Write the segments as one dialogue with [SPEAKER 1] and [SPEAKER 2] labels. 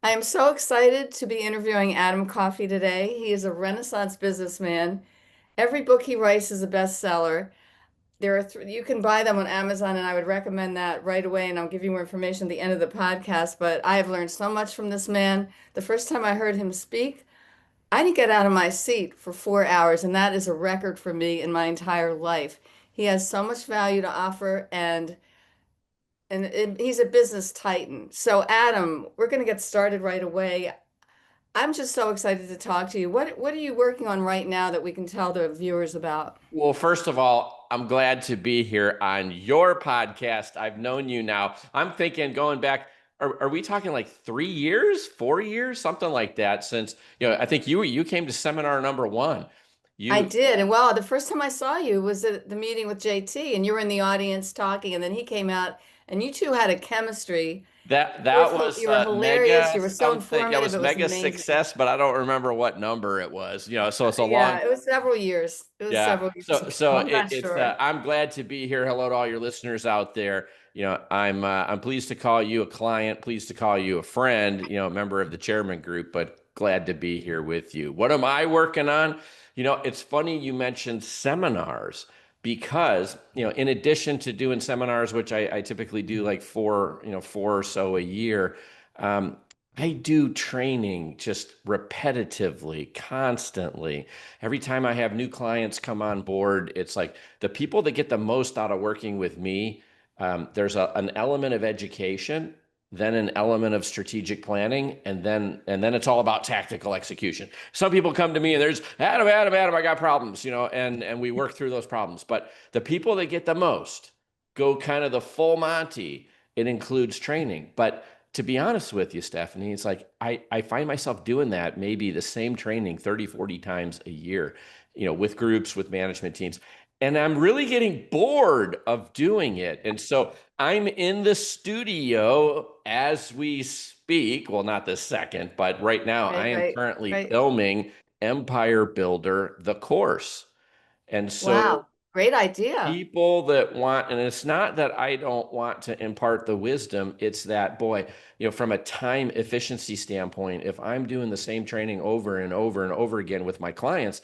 [SPEAKER 1] I am so excited to be interviewing Adam Coffey today. He is a Renaissance businessman. Every book he writes is a bestseller. You can buy them on Amazon, and I would recommend that right away. And I'll give you more information at the end of the podcast. But I have learned so much from this man. The first time I heard him speak, I didn't get out of my seat for 4 hours, and that is a record for me in my entire life. He has so much value to offer, and he's a business titan. So, Adam, we're going to get started right away. I'm just so excited to talk to you. What are you working on right now that we can tell the viewers about?
[SPEAKER 2] Well, first of all, I'm glad to be here on your podcast. I've known you now. I'm thinking going back, are we talking like 3 years, 4 years, something like that? Since I think you came to seminar number one.
[SPEAKER 1] I
[SPEAKER 2] You
[SPEAKER 1] did. And well, the first time I saw you was at the meeting with JT, and you were in the audience talking, and then he came out, and you two had a chemistry.
[SPEAKER 2] that was
[SPEAKER 1] You were hilarious.
[SPEAKER 2] mega
[SPEAKER 1] You were so
[SPEAKER 2] something. It
[SPEAKER 1] informative.
[SPEAKER 2] was
[SPEAKER 1] It was
[SPEAKER 2] mega
[SPEAKER 1] amazing.
[SPEAKER 2] success, but I don't remember what number it was. So it's a long.
[SPEAKER 1] Yeah, it was several years. It was
[SPEAKER 2] Yeah.
[SPEAKER 1] several years
[SPEAKER 2] So
[SPEAKER 1] ago.
[SPEAKER 2] so
[SPEAKER 1] I'm
[SPEAKER 2] it,
[SPEAKER 1] not
[SPEAKER 2] it's
[SPEAKER 1] sure.
[SPEAKER 2] I'm glad to be here. Hello to all your listeners out there. I'm pleased to call you a client, pleased to call you a friend, member of the chairman group, but glad to be here with you. What am I working on? It's funny you mentioned seminars because, in addition to doing seminars, which I typically do like four or so a year, um, I do training just repetitively, constantly. Every time I have new clients come on board, it's like the people that get the most out of working with me. There's an element of education, then an element of strategic planning, and then it's all about tactical execution. Some people come to me and there's Adam, I got problems, and we work through those problems. But the people that get the most go kind of the full Monty. It includes training, but to be honest with you, Stephanie, it's like I find myself doing that maybe the same training 30, 40 times a year, with groups, with management teams. And I'm really getting bored of doing it. And so I'm in the studio as we speak. Well, not this second, but right now I
[SPEAKER 1] Right,
[SPEAKER 2] am
[SPEAKER 1] right,
[SPEAKER 2] currently
[SPEAKER 1] right.
[SPEAKER 2] filming Empire Builder, the course. And so
[SPEAKER 1] Wow, great idea.
[SPEAKER 2] people that want, and it's not that I don't want to impart the wisdom, it's that, boy, from a time efficiency standpoint, if I'm doing the same training over and over and over again with my clients,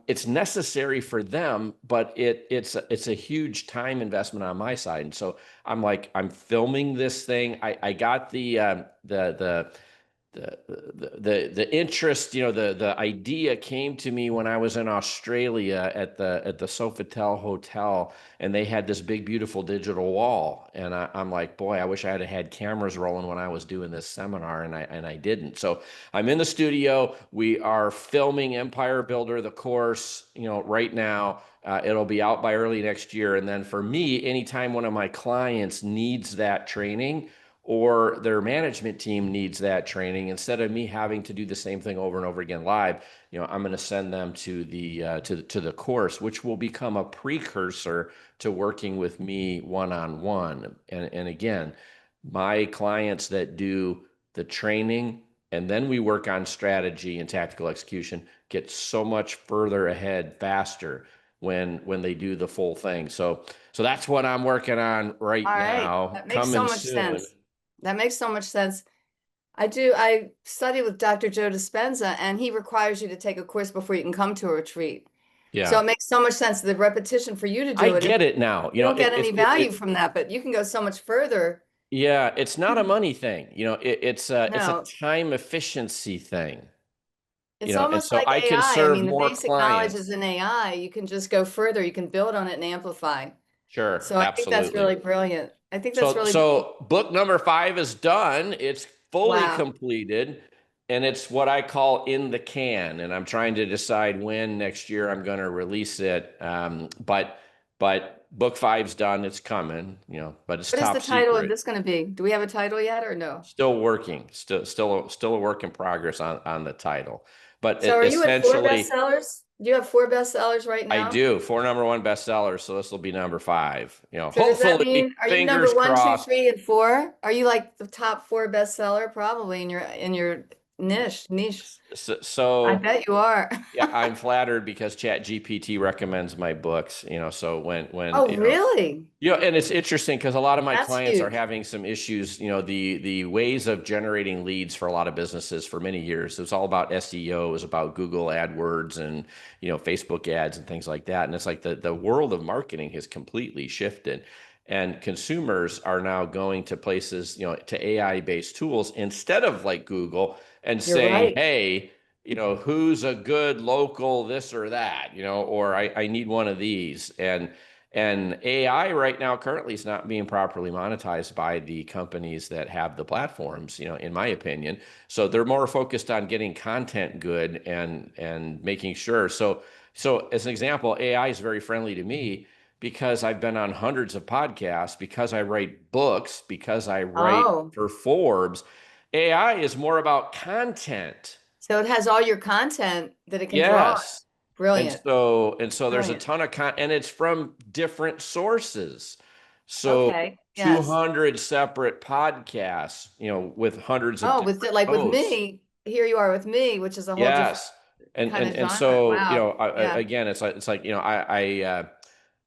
[SPEAKER 2] it's necessary for them, but it's a huge time investment on my side. And so I'm filming this thing. I got the interest, the idea came to me when I was in Australia at the Sofitel Hotel, and they had this big, beautiful digital wall. And I'm like, boy, I wish I had cameras rolling when I was doing this seminar, and I didn't. So I'm in the studio. We are filming Empire Builder, the course, right now. It'll be out by early next year. And then for me, anytime one of my clients needs that training, or their management team needs that training, instead of me having to do the same thing over and over again live, I'm going to send them to the course, which will become a precursor to working with me one on one. And again, my clients that do the training and then we work on strategy and tactical execution get so much further ahead faster when they do the full thing. So that's what I'm working on right
[SPEAKER 1] All right,
[SPEAKER 2] now,
[SPEAKER 1] that makes so
[SPEAKER 2] coming
[SPEAKER 1] much
[SPEAKER 2] soon.
[SPEAKER 1] sense. That makes so much sense. I study with Dr. Joe Dispenza, and he requires you to take a course before you can come to a retreat. So
[SPEAKER 2] Yeah,
[SPEAKER 1] it makes so much sense, the repetition for you to
[SPEAKER 2] I
[SPEAKER 1] do it. And
[SPEAKER 2] get it now.
[SPEAKER 1] you don't get any value from that, but you can go so much further.
[SPEAKER 2] Yeah, it's not a money thing. It's a
[SPEAKER 1] No,
[SPEAKER 2] time efficiency thing.
[SPEAKER 1] it's
[SPEAKER 2] And
[SPEAKER 1] almost
[SPEAKER 2] so
[SPEAKER 1] like
[SPEAKER 2] I can
[SPEAKER 1] AI. I
[SPEAKER 2] serve
[SPEAKER 1] mean, the
[SPEAKER 2] more
[SPEAKER 1] basic knowledge is
[SPEAKER 2] clients.
[SPEAKER 1] in AI. You can just go further. You can build on it and amplify.
[SPEAKER 2] Sure,
[SPEAKER 1] So I think that's
[SPEAKER 2] absolutely.
[SPEAKER 1] really brilliant. I think that's
[SPEAKER 2] So
[SPEAKER 1] really
[SPEAKER 2] so book number 5 is done. It's fully
[SPEAKER 1] wow.
[SPEAKER 2] completed, and it's what I call in the can. And I'm trying to decide when next year I'm going to release it. But book five's done. It's coming. But it's
[SPEAKER 1] What is the
[SPEAKER 2] top
[SPEAKER 1] title of
[SPEAKER 2] secret.
[SPEAKER 1] this going to be? Do we have a title yet or no?
[SPEAKER 2] Still working. Still a work in progress on the title. But
[SPEAKER 1] So are you at four
[SPEAKER 2] essentially,
[SPEAKER 1] bestsellers? Do you have four bestsellers right
[SPEAKER 2] I
[SPEAKER 1] now?
[SPEAKER 2] do 4 number 1 bestsellers. So this will be number 5.
[SPEAKER 1] So does that
[SPEAKER 2] Hopefully,
[SPEAKER 1] mean, are you number
[SPEAKER 2] fingers
[SPEAKER 1] one, two,
[SPEAKER 2] crossed.
[SPEAKER 1] three, and four? Are you like the top four bestseller? Probably in your niche.
[SPEAKER 2] So,
[SPEAKER 1] I
[SPEAKER 2] so
[SPEAKER 1] bet you are.
[SPEAKER 2] yeah, I'm flattered because ChatGPT recommends my books, so when,
[SPEAKER 1] Oh, really?
[SPEAKER 2] and it's interesting because a lot of my
[SPEAKER 1] That's
[SPEAKER 2] clients are
[SPEAKER 1] huge.
[SPEAKER 2] having some issues, the ways of generating leads for a lot of businesses for many years. It was all about SEO, it was about Google AdWords and, Facebook ads and things like that. And it's like the world of marketing has completely shifted. And consumers are now going to places, to AI-based tools instead of like Google and
[SPEAKER 1] You're
[SPEAKER 2] saying,
[SPEAKER 1] right.
[SPEAKER 2] hey, who's a good local this or that, or I need one of these. And AI right now currently is not being properly monetized by the companies that have the platforms, in my opinion. So they're more focused on getting content good and making sure. So as an example, AI is very friendly to me because I've been on hundreds of podcasts, because I write books, because I write
[SPEAKER 1] Oh,
[SPEAKER 2] for Forbes. AI is more about content.
[SPEAKER 1] so it has all your content that it can draw on.
[SPEAKER 2] Yes. And
[SPEAKER 1] Brilliant.
[SPEAKER 2] so and so there's a
[SPEAKER 1] Brilliant.
[SPEAKER 2] ton of and it's from different sources. So
[SPEAKER 1] Okay. Yes.
[SPEAKER 2] 200 separate podcasts, with hundreds of
[SPEAKER 1] Oh, with
[SPEAKER 2] different
[SPEAKER 1] it, like with
[SPEAKER 2] hosts.
[SPEAKER 1] me, here you are with me, which is a whole different
[SPEAKER 2] Yes. And
[SPEAKER 1] kind
[SPEAKER 2] and
[SPEAKER 1] of
[SPEAKER 2] and
[SPEAKER 1] genre.
[SPEAKER 2] so,
[SPEAKER 1] Wow. Yeah.
[SPEAKER 2] again, it's like,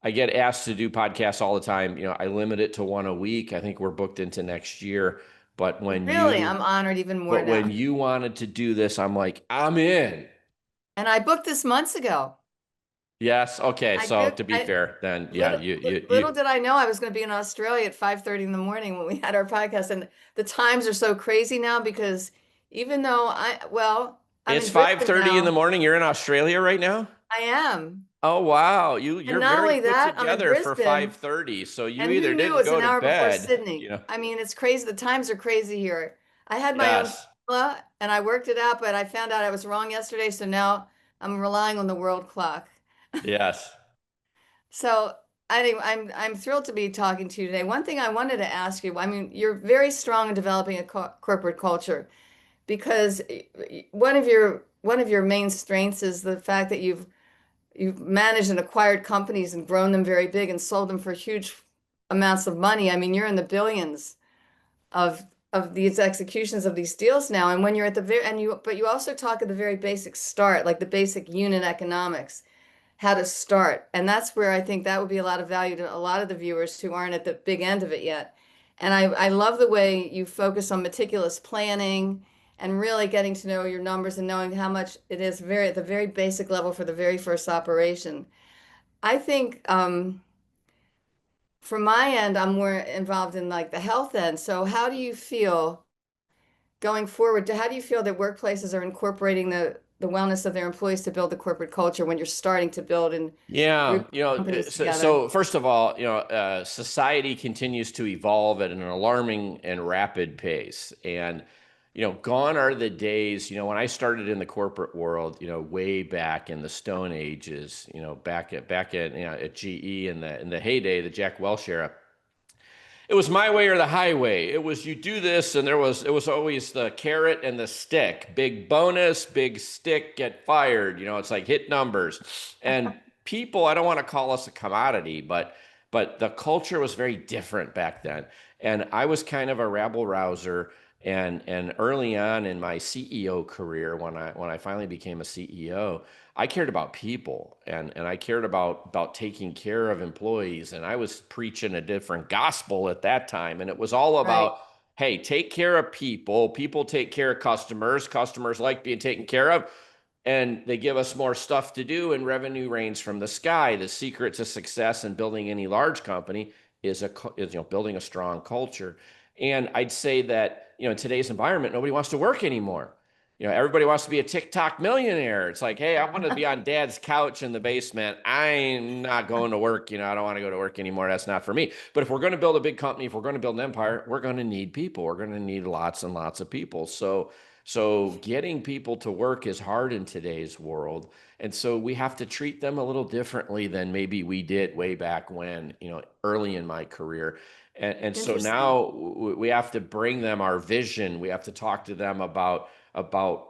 [SPEAKER 2] I get asked to do podcasts all the time. I limit it to one a week. I think we're booked into next year. But when
[SPEAKER 1] Really,
[SPEAKER 2] you
[SPEAKER 1] I'm honored even more
[SPEAKER 2] but when
[SPEAKER 1] now.
[SPEAKER 2] you wanted to do this, I'm like, I'm in.
[SPEAKER 1] And I booked this months ago.
[SPEAKER 2] Yes. Okay.
[SPEAKER 1] I
[SPEAKER 2] So
[SPEAKER 1] booked,
[SPEAKER 2] to be
[SPEAKER 1] I
[SPEAKER 2] fair, then yeah,
[SPEAKER 1] little little
[SPEAKER 2] you
[SPEAKER 1] did I know I was going to be in Australia at 5:30 in the morning when we had our podcast. And the times are so crazy now because even though I'm
[SPEAKER 2] it's
[SPEAKER 1] in Brisbane
[SPEAKER 2] 5:30 in the
[SPEAKER 1] now.
[SPEAKER 2] morning. You're in Australia right now?
[SPEAKER 1] I am.
[SPEAKER 2] Oh wow.
[SPEAKER 1] And
[SPEAKER 2] You're
[SPEAKER 1] not
[SPEAKER 2] very
[SPEAKER 1] only
[SPEAKER 2] put
[SPEAKER 1] that, I'm in
[SPEAKER 2] together for
[SPEAKER 1] Brisbane.
[SPEAKER 2] 5:30. So you
[SPEAKER 1] And who
[SPEAKER 2] either
[SPEAKER 1] knew
[SPEAKER 2] didn't
[SPEAKER 1] it was
[SPEAKER 2] go
[SPEAKER 1] an
[SPEAKER 2] to
[SPEAKER 1] hour before
[SPEAKER 2] bed.
[SPEAKER 1] Sydney? I mean, it's crazy. The times are crazy here. I had my own
[SPEAKER 2] Yes.
[SPEAKER 1] formula and I worked it out, but I found out I was wrong yesterday. So now I'm relying on the world clock.
[SPEAKER 2] Yes.
[SPEAKER 1] So I'm thrilled to be talking to you today. One thing I wanted to ask you, I mean, you're very strong in developing a corporate culture because one of your main strengths is the fact that you've managed and acquired companies and grown them very big and sold them for huge amounts of money. I mean, you're in the billions of these executions of these deals now. And when you're at the very and you but you also talk at the very basic start, like the basic unit economics, how to start. And that's where I think that would be a lot of value to a lot of the viewers who aren't at the big end of it yet. And I love the way you focus on meticulous planning and really getting to know your numbers and knowing how much it is very at the very basic level for the very first operation. I think from my end, I'm more involved in like the health end. So how do you feel going forward? How do you feel that workplaces are incorporating the wellness of their employees to build the corporate culture when you're starting to build and
[SPEAKER 2] Yeah,
[SPEAKER 1] group companies
[SPEAKER 2] so,
[SPEAKER 1] together?
[SPEAKER 2] so first of all, society continues to evolve at an alarming and rapid pace. And, gone are the days, when I started in the corporate world, way back in the Stone Ages, back at at GE in the heyday, the Jack Welch era. It was my way or the highway. It was you do this, and it was always the carrot and the stick. Big bonus, big stick, get fired. It's like hit numbers. And people, I don't want to call us a commodity, but the culture was very different back then. And I was kind of a rabble rouser. And early on in my CEO career, when I finally became a CEO, I cared about people and I cared about taking care of employees. And I was preaching a different gospel at that time. And it was all
[SPEAKER 1] Right,
[SPEAKER 2] about, hey, take care of people. People take care of customers. Customers like being taken care of. And they give us more stuff to do, and revenue rains from the sky. The secret to success in building any large company is building a strong culture. And I'd say that in today's environment, nobody wants to work anymore. Everybody wants to be a TikTok millionaire. It's like, hey, I want to be on dad's couch in the basement. I'm not going to work. I don't want to go to work anymore. That's not for me. But if we're going to build a big company, if we're going to build an empire, we're going to need people. We're going to need lots and lots of people. So getting people to work is hard in today's world. And so we have to treat them a little differently than maybe we did way back when, early in my career. And so
[SPEAKER 1] interesting.
[SPEAKER 2] now we have to bring them our vision. We have to talk to them about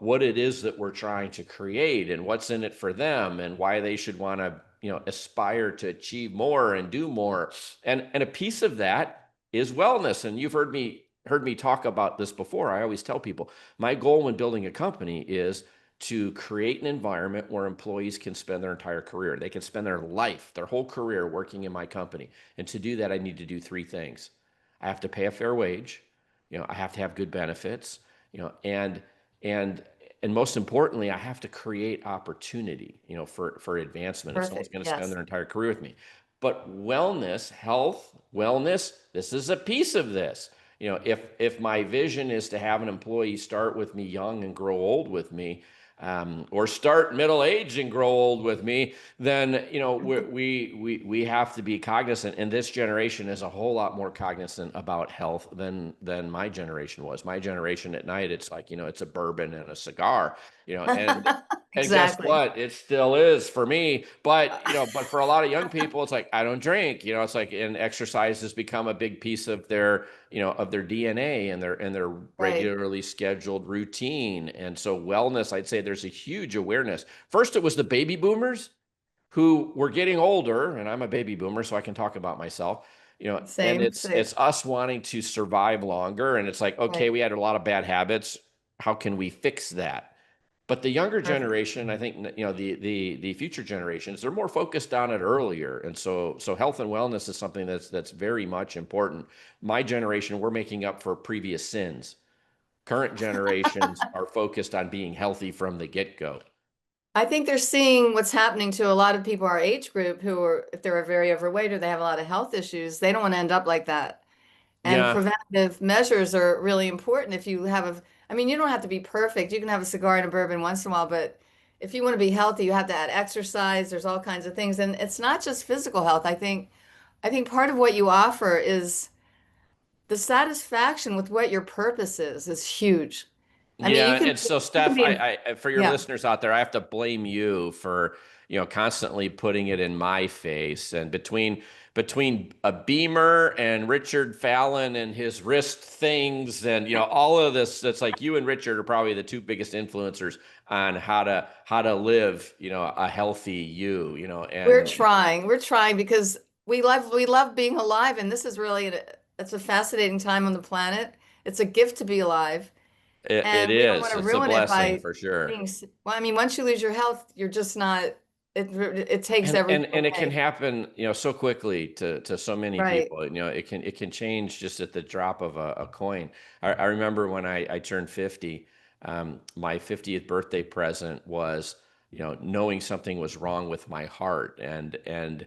[SPEAKER 2] what it is that we're trying to create and what's in it for them and why they should want to, aspire to achieve more and do more. And a piece of that is wellness. And you've heard me heard me talk about this before, I always tell people my goal when building a company is to create an environment where employees can spend their entire career. They can spend their life, their whole career working in my company. And to do that, I need to do three things. I have to pay a fair wage, I have to have good benefits, and and most importantly, I have to create opportunity, for advancement if someone's
[SPEAKER 1] Perfect.
[SPEAKER 2] going to spend
[SPEAKER 1] Yes.
[SPEAKER 2] their entire career with me. But wellness, health, wellness, this is a piece of this. If my vision is to have an employee start with me young and grow old with me, or start middle age and grow old with me, then we have to be cognizant. And this generation is a whole lot more cognizant about health than my generation was. My generation at night, it's like it's a bourbon and a cigar, and guess
[SPEAKER 1] Exactly.
[SPEAKER 2] what? It still is for me. But for a lot of young people, it's like, I don't drink. It's like, and exercise has become a big piece of their DNA and their
[SPEAKER 1] Right.
[SPEAKER 2] regularly scheduled routine. And so wellness, I'd say there's a huge awareness. First, it was the baby boomers who were getting older, and I'm a baby boomer, so I can talk about myself. And
[SPEAKER 1] Same. Same.
[SPEAKER 2] it's us wanting to survive longer. And it's like, okay,
[SPEAKER 1] Right.
[SPEAKER 2] we had a lot of bad habits. How can we fix that? But the younger
[SPEAKER 1] Perfect.
[SPEAKER 2] generation, I think, the future generations, they're more focused on it earlier, and so health and wellness is something that's very much important. My generation, we're making up for previous sins. Current generations are focused on being healthy from the get-go.
[SPEAKER 1] I think they're seeing what's happening to a lot of people our age group who are, if they're very overweight or they have a lot of health issues, they don't want to end up like that. And
[SPEAKER 2] Yeah,
[SPEAKER 1] preventative measures are really important. If you have I mean, you don't have to be perfect. You can have a cigar and a bourbon once in a while, but if you want to be healthy, you have to add exercise. There's all kinds of things. And it's not just physical health. I think part of what you offer is the satisfaction with what your purpose is huge. I mean,
[SPEAKER 2] yeah, and so
[SPEAKER 1] you can
[SPEAKER 2] Steph,
[SPEAKER 1] be in,
[SPEAKER 2] I for your
[SPEAKER 1] yeah.
[SPEAKER 2] listeners out there, I have to blame you for constantly putting it in my face. And between a Beamer and Richard Fallon and his wrist things, and all of this, that's like you and Richard are probably the two biggest influencers on how to live a healthy
[SPEAKER 1] We're
[SPEAKER 2] and
[SPEAKER 1] trying. We're trying because we love being alive, and this is really it's a fascinating time on the planet. It's a gift to be alive,
[SPEAKER 2] it
[SPEAKER 1] and we don't want
[SPEAKER 2] is,
[SPEAKER 1] to
[SPEAKER 2] it's a
[SPEAKER 1] ruin it
[SPEAKER 2] blessing
[SPEAKER 1] by
[SPEAKER 2] for sure.
[SPEAKER 1] well, I mean, once you lose your health, you're just not it takes
[SPEAKER 2] And
[SPEAKER 1] everything
[SPEAKER 2] it can
[SPEAKER 1] away.
[SPEAKER 2] happen, so quickly to so many
[SPEAKER 1] Right.
[SPEAKER 2] people. It can change just at the drop of a coin. I remember when I turned 50, my 50th birthday present was, knowing something was wrong with my heart, and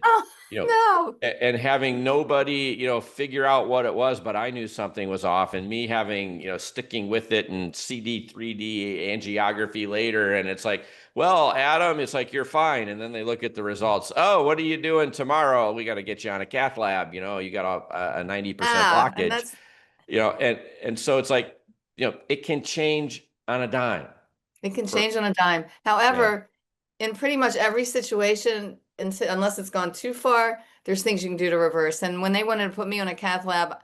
[SPEAKER 1] Oh,
[SPEAKER 2] you know
[SPEAKER 1] no.
[SPEAKER 2] and having nobody, figure out what it was, but I knew something was off, and me having, sticking with it and CD 3D angiography later, and it's like, well, Adam, it's like, you're fine. And then they look at the results. Oh, what are you doing tomorrow? We got to get you on a cath lab. You got a 90%
[SPEAKER 1] And
[SPEAKER 2] blockage,
[SPEAKER 1] that's
[SPEAKER 2] and so it's like, it can change on a dime
[SPEAKER 1] it can
[SPEAKER 2] for,
[SPEAKER 1] change on a dime.
[SPEAKER 2] yeah.
[SPEAKER 1] However, in pretty much every situation, unless it's gone too far, there's things you can do to reverse. And when they wanted to put me on a cath lab,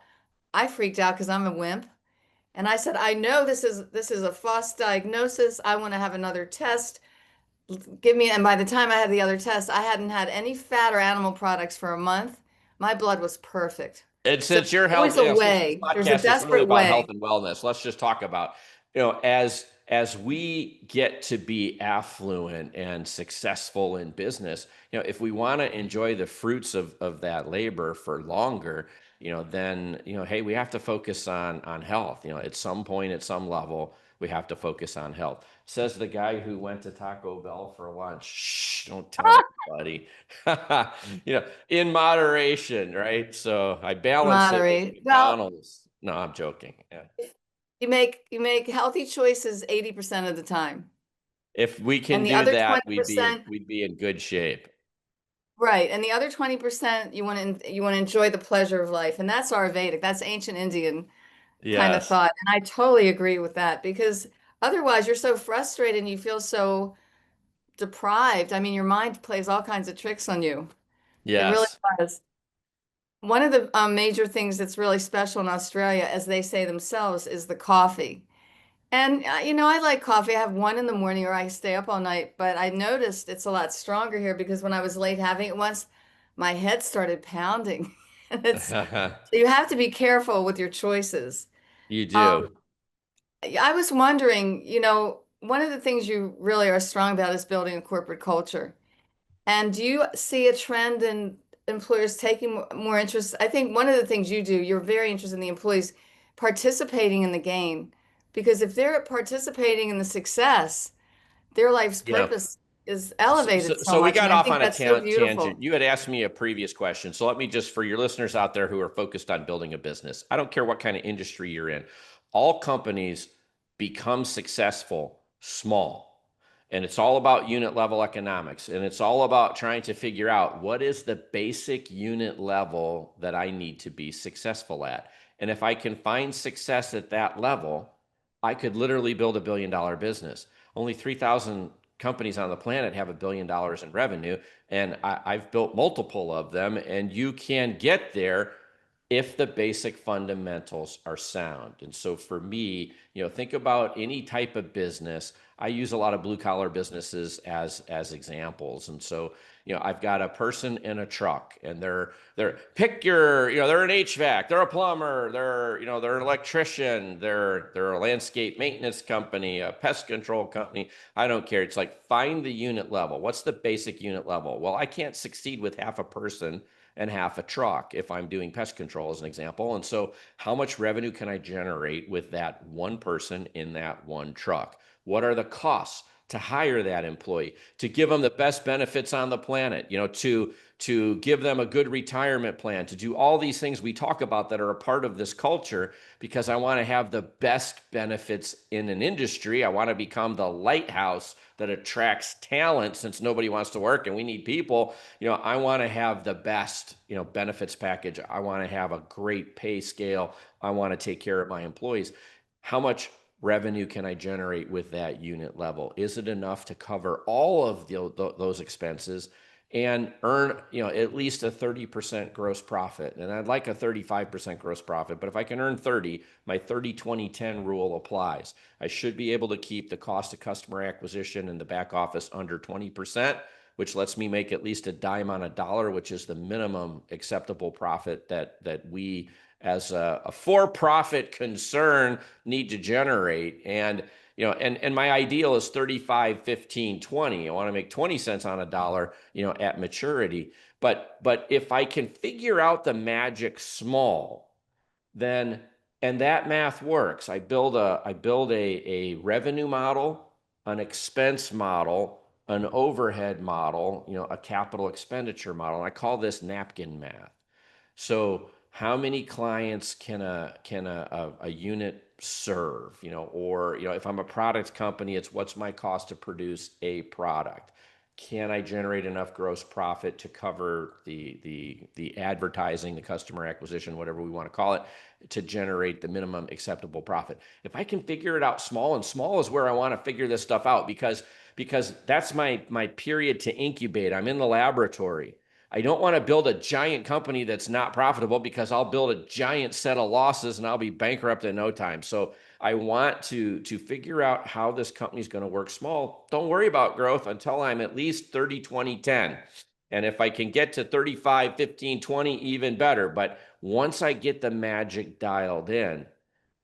[SPEAKER 1] I freaked out because I'm a wimp. And I said, I know this is a false diagnosis. I want to have another test. Give me, and by the time I had the other test, I hadn't had any fat or animal products for a month. My blood was perfect.
[SPEAKER 2] And
[SPEAKER 1] So
[SPEAKER 2] since your
[SPEAKER 1] there's
[SPEAKER 2] health,
[SPEAKER 1] always a
[SPEAKER 2] since this
[SPEAKER 1] way. There's a
[SPEAKER 2] podcast is really
[SPEAKER 1] desperate
[SPEAKER 2] about health
[SPEAKER 1] way.
[SPEAKER 2] and wellness, let's just talk about, as we get to be affluent and successful in business, if we want to enjoy the fruits of that labor for longer, then, hey, we have to focus on health. At some point, at some level, we have to focus on health. Says the guy who went to Taco Bell for lunch. Shh, don't tell anybody. In moderation, right? So I balance it with
[SPEAKER 1] Moderate. Well,
[SPEAKER 2] McDonald's. No, I'm joking. Yeah.
[SPEAKER 1] you make healthy choices 80% of the time.
[SPEAKER 2] If we can
[SPEAKER 1] And the
[SPEAKER 2] do
[SPEAKER 1] other
[SPEAKER 2] that, we'd be
[SPEAKER 1] 20%,
[SPEAKER 2] we'd be in good shape.
[SPEAKER 1] right. And the other 20%, you want to enjoy the pleasure of life. And that's Ayurvedic. That's ancient Indian kind of
[SPEAKER 2] Yes.
[SPEAKER 1] thought. And I totally agree with that because otherwise you're so frustrated and you feel so deprived. I mean, your mind plays all kinds of tricks on you. It really
[SPEAKER 2] Yes.
[SPEAKER 1] does. One of the major things that's really special in Australia, as they say themselves, is the coffee. And I like coffee. I have one in the morning or I stay up all night, but I noticed it's a lot stronger here because when I was late having it once, my head started pounding. And so you have to be careful with your choices.
[SPEAKER 2] You
[SPEAKER 1] Um,
[SPEAKER 2] do.
[SPEAKER 1] I was wondering, one of the things you really are strong about is building a corporate culture. And do you see a trend in employers taking more interest? I think one of the things you do, you're very interested in the employees participating in the game. Because if they're participating in the success, their life's
[SPEAKER 2] You know,
[SPEAKER 1] purpose is
[SPEAKER 2] So,
[SPEAKER 1] elevated
[SPEAKER 2] so,
[SPEAKER 1] so
[SPEAKER 2] so we
[SPEAKER 1] much. And
[SPEAKER 2] got
[SPEAKER 1] I
[SPEAKER 2] off
[SPEAKER 1] think
[SPEAKER 2] on a
[SPEAKER 1] that's so
[SPEAKER 2] tangent.
[SPEAKER 1] beautiful.
[SPEAKER 2] You had asked me a previous question. So let me just, for your listeners out there who are focused on building a business, I don't care what kind of industry you're in, all companies become successful small. And it's all about unit level economics. And it's all about trying to figure out what is the basic unit level that I need to be successful at. And if I can find success at that level, I could literally build $1 billion business. Only 3,000 companies on the planet have $1 billion in revenue, and I've built multiple of them. And you can get there if the basic fundamentals are sound. And so for me, think about any type of business. I use a lot of blue collar businesses as examples. And so, I've got a person in a truck, and they're pick your, they're an HVAC, they're a plumber, they're an electrician, they're a landscape maintenance company, a pest control company. I don't care. It's like, find the unit level. What's the basic unit level? Well, I can't succeed with half a person and half a truck if I'm doing pest control as an example. And so, how much revenue can I generate with that one person in that one truck? What are the costs to hire that employee, to give them the best benefits on the planet, to give them a good retirement plan, to do all these things we talk about that are a part of this culture, because I want to have the best benefits in an industry. I want to become the lighthouse that attracts talent, since nobody wants to work and we need people. I want to have the best, benefits package. I want to have a great pay scale. I want to take care of my employees. How much revenue can I generate with that unit level? Is it enough to cover all of those expenses and earn, at least a 30% gross profit? And I'd like a 35% gross profit, but if I can earn 30, my 30-20-10 rule applies. I should be able to keep the cost of customer acquisition in the back office under 20%, which lets me make at least a dime on a dollar, which is the minimum acceptable profit that we as a for-profit concern need to generate. And and my ideal is 35, 15, 20. I want to make 20 cents on a dollar, at maturity. But if I can figure out the magic small, then, and that math works. I build a revenue model, an expense model, an overhead model, a capital expenditure model. And I call this napkin math. So how many clients can a unit serve? Or if I'm a product company, it's what's my cost to produce a product? Can I generate enough gross profit to cover the advertising, the customer acquisition, whatever we want to call it, to generate the minimum acceptable profit? If I can figure it out small, and small is where I want to figure this stuff out, because that's my period to incubate. I'm in the laboratory. I don't want to build a giant company that's not profitable, because I'll build a giant set of losses and I'll be bankrupt in no time. So I want to figure out how this company is going to work small. Don't worry about growth until I'm at least 30, 20, 10. And if I can get to 35, 15, 20, even better. But once I get the magic dialed in,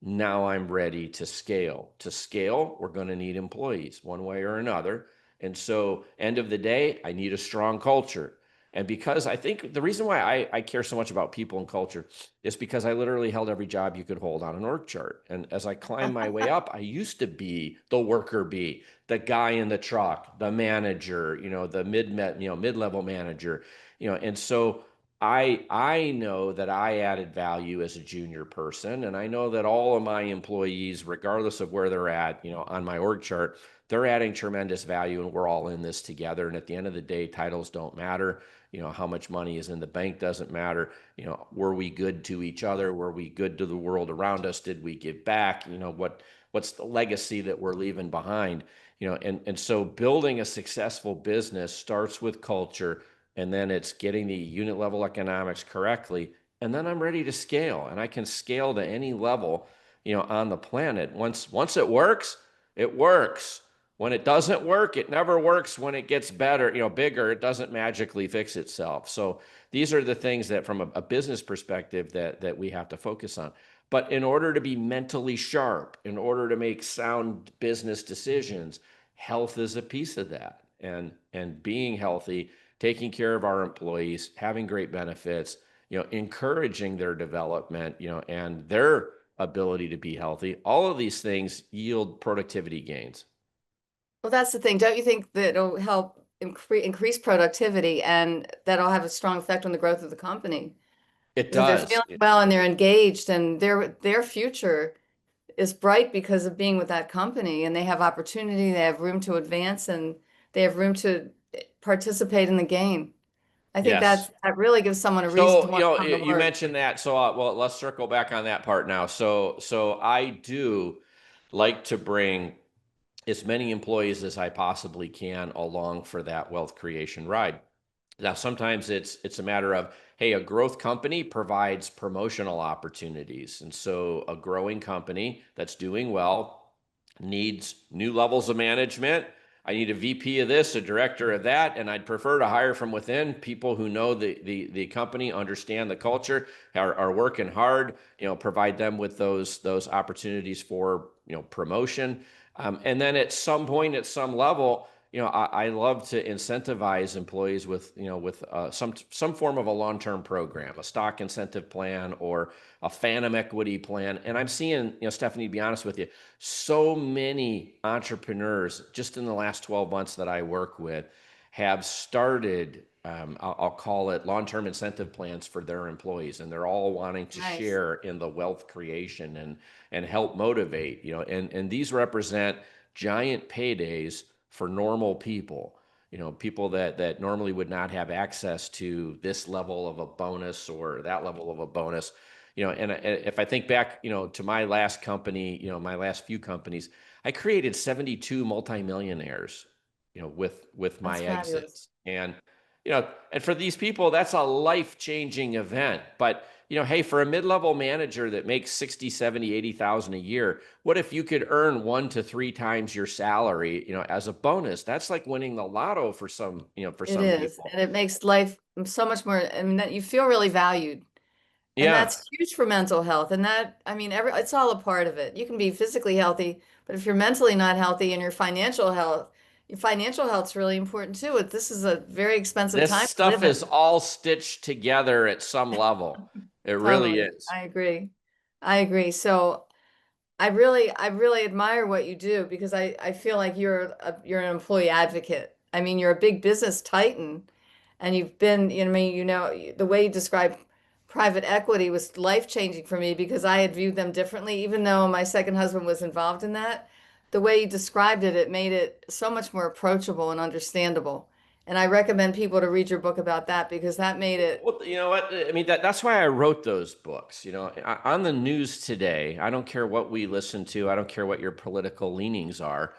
[SPEAKER 2] now I'm ready to scale. To scale, we're going to need employees one way or another. And so, end of the day, I need a strong culture. And because I think the reason why I care so much about people and culture is because I literally held every job you could hold on an org chart. And as I climbed my way up, I used to be the worker bee, the guy in the truck, the manager, the mid-level manager, and so I know that I added value as a junior person, and I know that all of my employees, regardless of where they're at, on my org chart, they're adding tremendous value, and we're all in this together. And at the end of the day, titles don't matter. How much money is in the bank doesn't matter. Were we good to each other? Were we good to the world around us? Did we give back? What's the legacy that we're leaving behind? And so building a successful business starts with culture, and then it's getting the unit level economics correctly. And then I'm ready to scale, and I can scale to any level, on the planet. Once it works, it works. When it doesn't work, it never works. When it gets better, bigger, it doesn't magically fix itself. So these are the things that, from a business perspective, that we have to focus on. But in order to be mentally sharp, in order to make sound business decisions, health is a piece of that. And being healthy, taking care of our employees, having great benefits, encouraging their development, and their ability to be healthy, all of these things yield productivity gains.
[SPEAKER 1] Well, that's the thing. Don't you think that it'll help increase productivity and that'll have a strong effect on the growth of the company?
[SPEAKER 2] It
[SPEAKER 1] If they're
[SPEAKER 2] does.
[SPEAKER 1] feeling well and they're engaged and their future is bright because of being with that company and they have opportunity, they have room to advance and they have room to participate in the game. I think
[SPEAKER 2] Yes.
[SPEAKER 1] that really gives someone a reason to
[SPEAKER 2] So,
[SPEAKER 1] want to come to
[SPEAKER 2] you
[SPEAKER 1] work.
[SPEAKER 2] mentioned that. So, well, let's circle back on that part now. So I do like to bring as many employees as I possibly can along for that wealth creation ride. Now, sometimes it's a matter of, hey, a growth company provides promotional opportunities. And so a growing company that's doing well needs new levels of management. I need a VP of this, a director of that, and I'd prefer to hire from within people who know the company, understand the culture, are working hard, provide them with those opportunities for, promotion. And then at some point, at some level, I love to incentivize employees with, some form of a long-term program, a stock incentive plan or a phantom equity plan. And I'm seeing, Stephanie, to be honest with you, so many entrepreneurs just in the last 12 months that I work with have started, I'll call it long-term incentive plans for their employees, and they're all wanting to
[SPEAKER 1] Nice.
[SPEAKER 2] share in the wealth creation and help motivate, and these represent giant paydays for normal people, people that normally would not have access to this level of a bonus or that level of a bonus. And if I think back, to my last company, my last few companies, I created 72 multimillionaires, with
[SPEAKER 1] That's
[SPEAKER 2] my
[SPEAKER 1] fabulous.
[SPEAKER 2] exits. And for these people, that's a life-changing event. But, hey, for a mid-level manager that makes 60, 70, 80,000 a year, what if you could earn 1 to 3 times your salary, as a bonus? That's like winning the lotto for
[SPEAKER 1] It
[SPEAKER 2] some
[SPEAKER 1] is.
[SPEAKER 2] people.
[SPEAKER 1] And it makes life so much more, I mean, that you feel really valued. And
[SPEAKER 2] Yeah.
[SPEAKER 1] that's huge for mental health. And that, I mean, it's all a part of it. You can be physically healthy, but if you're mentally not healthy and your financial health's really important too. This is a very expensive
[SPEAKER 2] This
[SPEAKER 1] time to
[SPEAKER 2] stuff
[SPEAKER 1] live
[SPEAKER 2] is
[SPEAKER 1] in.
[SPEAKER 2] all stitched together at some level. It really
[SPEAKER 1] Totally.
[SPEAKER 2] is.
[SPEAKER 1] I agree. I agree. So I really admire what you do because I feel like you're an employee advocate. I mean, you're a big business titan and you've been, I mean, the way you describe private equity was life-changing for me because I had viewed them differently, even though my second husband was involved in that. The way you described it, it made it so much more approachable and understandable. And I recommend people to read your book about that because that made it
[SPEAKER 2] Well, you know what? I mean, that's why I wrote those books. On the news today, I don't care what we listen to, I don't care what your political leanings are.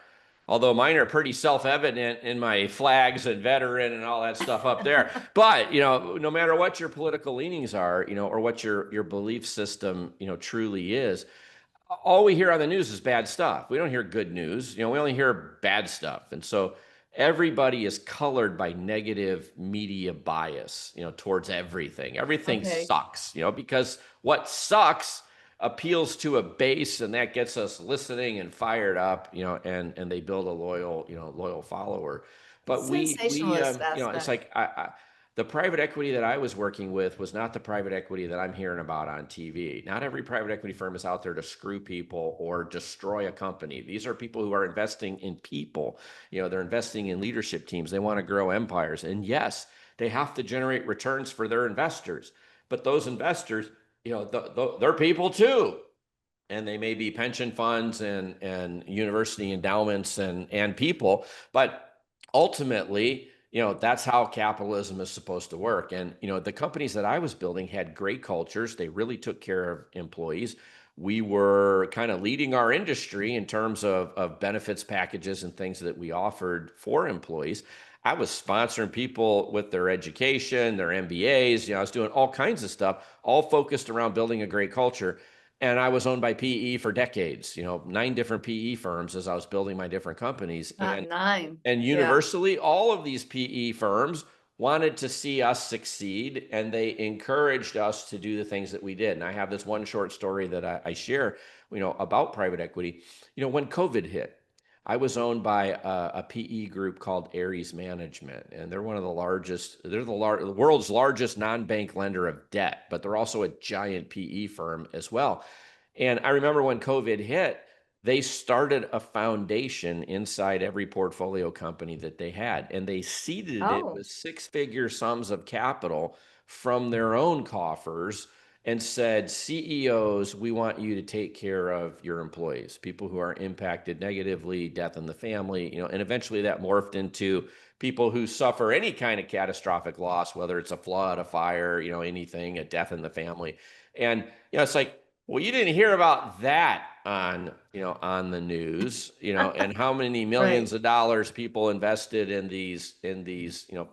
[SPEAKER 2] Although mine are pretty self-evident in my flags and veteran and all that stuff up there. But, no matter what your political leanings are, or what your belief system, truly is, all we hear on the news is bad stuff. We don't hear good news. We only hear bad stuff. And so everybody is colored by negative media bias, towards everything. Everything
[SPEAKER 1] okay.
[SPEAKER 2] sucks, because what sucks appeals to a base, and that gets us listening and fired up, and they build a loyal follower. But
[SPEAKER 1] Sensationalist
[SPEAKER 2] it's
[SPEAKER 1] aspect.
[SPEAKER 2] like the private equity that I was working with was not the private equity that I'm hearing about on TV. Not every private equity firm is out there to screw people or destroy a company. These are people who are investing in people. They're investing in leadership teams. They want to grow empires. And yes, they have to generate returns for their investors. But those investors, they're people too. And they may be pension funds and university endowments and people, but ultimately, that's how capitalism is supposed to work. And the companies that I was building had great cultures. They really took care of employees. We were kind of leading our industry in terms of benefits packages and things that we offered for employees. I was sponsoring people with their education, their MBAs. I was doing all kinds of stuff, all focused around building a great culture. And I was owned by PE for decades, 9 different PE firms as I was building my different companies.
[SPEAKER 1] Not nine.
[SPEAKER 2] And
[SPEAKER 1] Yeah.
[SPEAKER 2] universally, all of these PE firms wanted to see us succeed, and they encouraged us to do the things that we did. And I have this one short story that I share, about private equity. When COVID hit, I was owned by a PE group called Ares Management, and they're one of the largest. They're the world's largest non-bank lender of debt, but they're also a giant PE firm as well. And I remember when COVID hit, they started a foundation inside every portfolio company that they had, and they seeded it
[SPEAKER 1] Oh,
[SPEAKER 2] with six-figure sums of capital from their own coffers and said, CEOs, we want you to take care of your employees, people who are impacted negatively, death in the family, and eventually that morphed into people who suffer any kind of catastrophic loss, whether it's a flood, a fire, anything, a death in the family. And, it's like, well, you didn't hear about that on the news, and how many
[SPEAKER 1] right.
[SPEAKER 2] millions of dollars people invested in these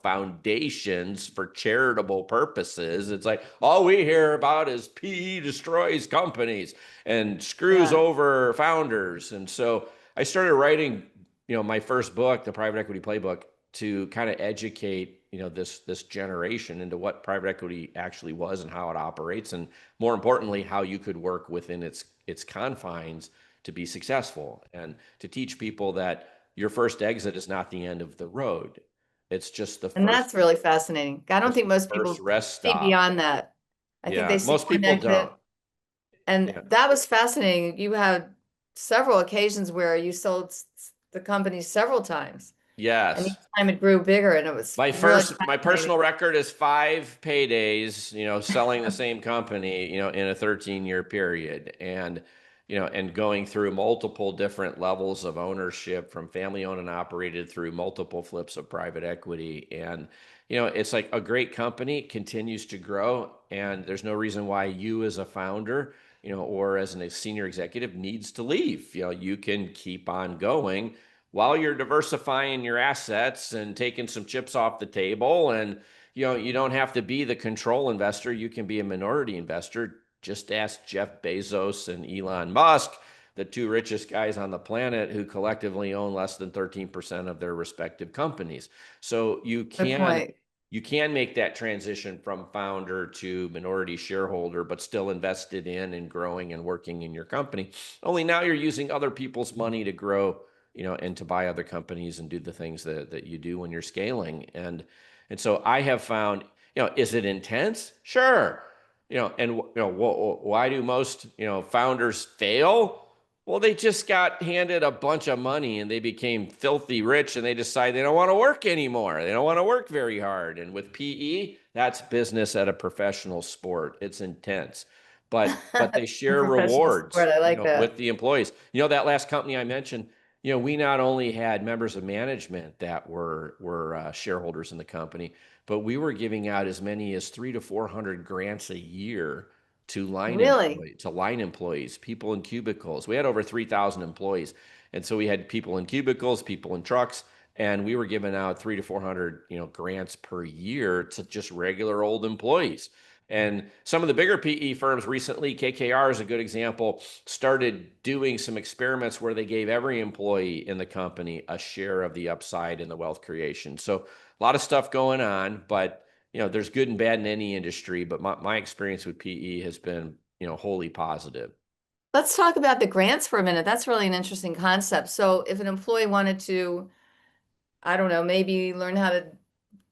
[SPEAKER 2] foundations for charitable purposes. It's like all we hear about is PE destroys companies and screws
[SPEAKER 1] Yeah.
[SPEAKER 2] over founders. And so I started writing, my first book, The Private Equity Playbook, to kind of educate, this generation into what private equity actually was and how it operates, and more importantly, how you could work within its confines to be successful, and to teach people that your first exit is not the end of the road. It's just the
[SPEAKER 1] And
[SPEAKER 2] first
[SPEAKER 1] that's really fascinating. I don't
[SPEAKER 2] it's
[SPEAKER 1] think
[SPEAKER 2] the
[SPEAKER 1] most
[SPEAKER 2] first
[SPEAKER 1] people
[SPEAKER 2] rest
[SPEAKER 1] see
[SPEAKER 2] stop.
[SPEAKER 1] beyond that. I think they
[SPEAKER 2] Yeah,
[SPEAKER 1] see
[SPEAKER 2] most
[SPEAKER 1] one
[SPEAKER 2] people don't.
[SPEAKER 1] exit. And
[SPEAKER 2] Yeah.
[SPEAKER 1] that was fascinating. You had several occasions where you sold the company several times, and each
[SPEAKER 2] Yes.
[SPEAKER 1] time it grew bigger, and it was really
[SPEAKER 2] My
[SPEAKER 1] fascinating.
[SPEAKER 2] personal record is 5 paydays, selling the same company, in a 13-year period, and going through multiple different levels of ownership, from family owned and operated through multiple flips of private equity. And, it's like a great company continues to grow, and there's no reason why you as a founder, or as a senior executive needs to leave. You can keep on going while you're diversifying your assets and taking some chips off the table. And you don't have to be the control investor, you can be a minority investor. Just ask Jeff Bezos and Elon Musk, the two richest guys on the planet, who collectively own less than 13% of their respective companies. So
[SPEAKER 1] Good point.
[SPEAKER 2] you can make that transition from founder to minority shareholder, but still invested in and growing and working in your company. Only now you're using other people's money to grow, and to buy other companies and do the things that you do when you're scaling. And so I have found, is it intense? Sure. And why do most, founders fail? Well, they just got handed a bunch of money and they became filthy rich, and they decide they don't want to work anymore. They don't want to work very hard. And with PE, that's business at a professional sport. It's intense. But they
[SPEAKER 1] A
[SPEAKER 2] share
[SPEAKER 1] professional sport.
[SPEAKER 2] rewards,
[SPEAKER 1] I like
[SPEAKER 2] with
[SPEAKER 1] that.
[SPEAKER 2] the employees. That last company I mentioned, we not only had members of management that were shareholders in the company, but we were giving out as many as 300 to 400 grants a year
[SPEAKER 1] Really?
[SPEAKER 2] to line employees, people in cubicles. We had over 3,000 employees, and so we had people in cubicles, people in trucks, and we were giving out 300 to 400 grants per year to just regular old employees. And some of the bigger PE firms recently, KKR is a good example, started doing some experiments where they gave every employee in the company a share of the upside in the wealth creation. So a lot of stuff going on, but there's good and bad in any industry. But my experience with PE has been, wholly positive.
[SPEAKER 1] Let's talk about the grants for a minute. That's really an interesting concept. So if an employee wanted to, I don't know, maybe learn how to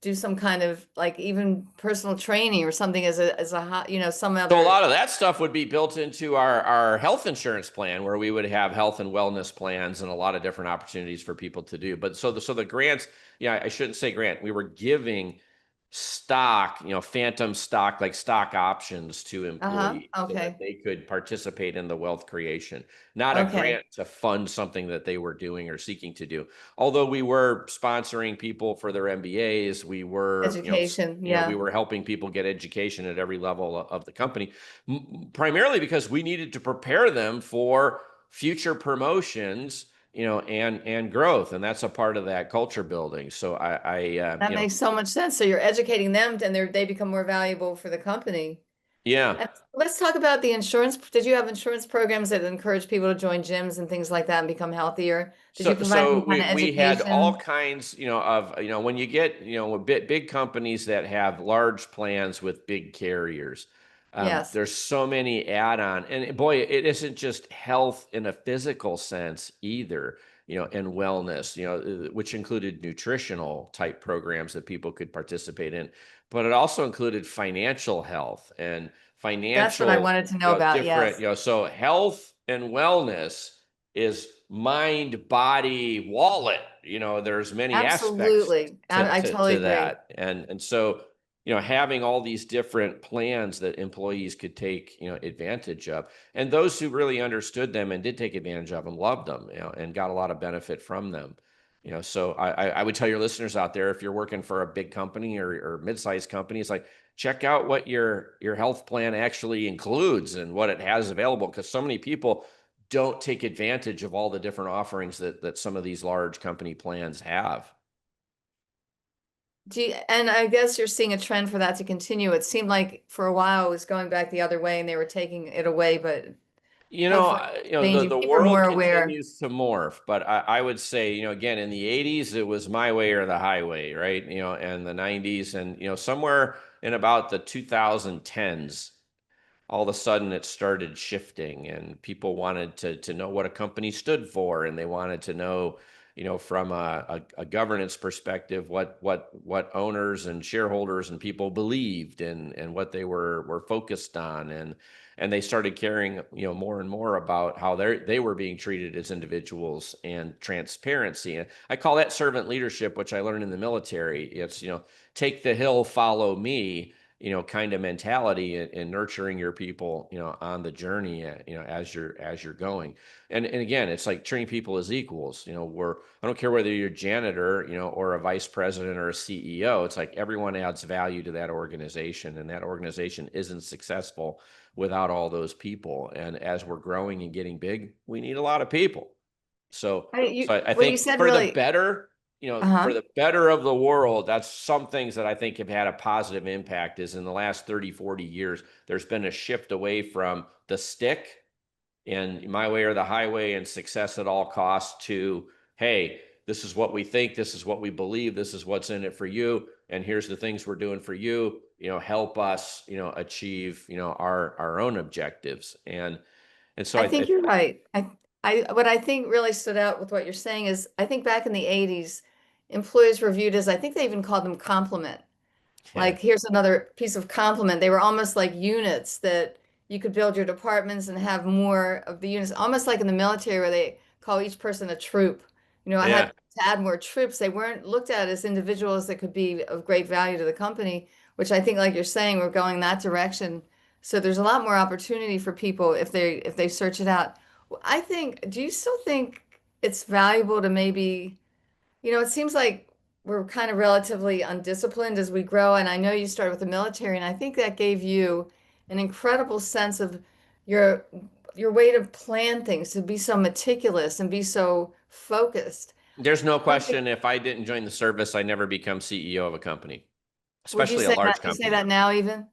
[SPEAKER 1] do some kind of like even personal training or something some
[SPEAKER 2] So a
[SPEAKER 1] other.
[SPEAKER 2] lot of that stuff would be built into our health insurance plan, where we would have health and wellness plans and a lot of different opportunities for people to do. But so the grants, yeah, I shouldn't say grant. We were giving stock, phantom stock, like stock options to
[SPEAKER 1] Uh-huh.
[SPEAKER 2] employees so that
[SPEAKER 1] Okay.
[SPEAKER 2] they could participate in the wealth creation, not a
[SPEAKER 1] Okay.
[SPEAKER 2] grant to fund something that they were doing or seeking to do. Although we were sponsoring people for their MBAs, we were,
[SPEAKER 1] Education.
[SPEAKER 2] we
[SPEAKER 1] Yeah.
[SPEAKER 2] were helping people get education at every level of the company, primarily because we needed to prepare them for future promotions, and growth, and that's a part of that culture building. So
[SPEAKER 1] That makes so much sense. So you're educating them and they become more valuable for the company.
[SPEAKER 2] Yeah.
[SPEAKER 1] And let's talk about the insurance. Did you have insurance programs that encourage people to join gyms and things like that and become healthier? Did you
[SPEAKER 2] So,
[SPEAKER 1] provide any
[SPEAKER 2] so
[SPEAKER 1] kind of
[SPEAKER 2] we had all
[SPEAKER 1] education?
[SPEAKER 2] kinds, of, when you get, big companies that have large plans with big carriers,
[SPEAKER 1] Yes,
[SPEAKER 2] there's so many add-on, and boy, it isn't just health in a physical sense either, and wellness, which included nutritional type programs that people could participate in, but it also included financial health and
[SPEAKER 1] that's what I
[SPEAKER 2] financial,
[SPEAKER 1] wanted to know about.
[SPEAKER 2] different,
[SPEAKER 1] Yes,
[SPEAKER 2] so health and wellness is mind, body, wallet. There's many aspects
[SPEAKER 1] absolutely.
[SPEAKER 2] to
[SPEAKER 1] I
[SPEAKER 2] to
[SPEAKER 1] totally
[SPEAKER 2] to
[SPEAKER 1] agree.
[SPEAKER 2] that, and so having all these different plans that employees could take advantage of, and those who really understood them and did take advantage of them loved them, and got a lot of benefit from them. So I would tell your listeners out there, if you're working for a big company or mid-sized company, it's like check out what your health plan actually includes and what it has available, because so many people don't take advantage of all the different offerings that some of these large company plans have.
[SPEAKER 1] And I guess you're seeing a trend for that to continue. It seemed like for a while it was going back the other way and they were taking it away, but hopefully
[SPEAKER 2] The
[SPEAKER 1] changing. People are more
[SPEAKER 2] world
[SPEAKER 1] aware.
[SPEAKER 2] continues to morph, but I would say, again, in the 80s, it was my way or the highway, right? And the 90s, and, somewhere in about the 2010s, all of a sudden it started shifting, and people wanted to know what a company stood for, and they wanted to know, from a governance perspective, what owners and shareholders and people believed, and what they were focused on, and they started caring, more and more about how they were being treated as individuals, and transparency. And I call that servant leadership, which I learned in the military. It's, take the hill, follow me, kind of mentality, and nurturing your people, on the journey, as you're going. And again, it's like treating people as equals, where I don't care whether you're a janitor, or a vice president or a CEO. It's like everyone adds value to that organization, and that organization isn't successful without all those people. And as we're growing and getting big, we need a lot of people. So, I
[SPEAKER 1] What you
[SPEAKER 2] think
[SPEAKER 1] said
[SPEAKER 2] for the
[SPEAKER 1] really,
[SPEAKER 2] better, for
[SPEAKER 1] uh-huh.
[SPEAKER 2] the better of the world, that's some things that I think have had a positive impact. Is in the last 30, 40 years, there's been a shift away from the stick and my way or the highway and success at all costs to, hey, this is what we think, this is what we believe, this is what's in it for you, and here's the things we're doing for you. Help us, achieve, our own objectives. And so
[SPEAKER 1] I
[SPEAKER 2] I
[SPEAKER 1] think you're right. What I think really stood out with what you're saying is I think back in the 80s, employees were viewed as, I think they even called them compliment.
[SPEAKER 2] yeah,
[SPEAKER 1] Like, here's another piece of compliment. They were almost like units that you could build your departments and have more of the units, almost like in the military where they call each person a troop. I had
[SPEAKER 2] yeah.
[SPEAKER 1] to add more troops. They weren't looked at as individuals that could be of great value to the company, which I think, like you're saying, we're going that direction. So there's a lot more opportunity for people if they search it out. I think, do you still think it's valuable to maybe it seems like we're kind of relatively undisciplined as we grow. And I know you started with the military, and I think that gave you an incredible sense of your your way to plan things, to be so meticulous and be so focused.
[SPEAKER 2] There's no
[SPEAKER 1] I don't think,
[SPEAKER 2] question, if I didn't join the service, I never become CEO of a company,
[SPEAKER 1] would you
[SPEAKER 2] especially a
[SPEAKER 1] say that
[SPEAKER 2] large
[SPEAKER 1] you say
[SPEAKER 2] company.
[SPEAKER 1] that now even?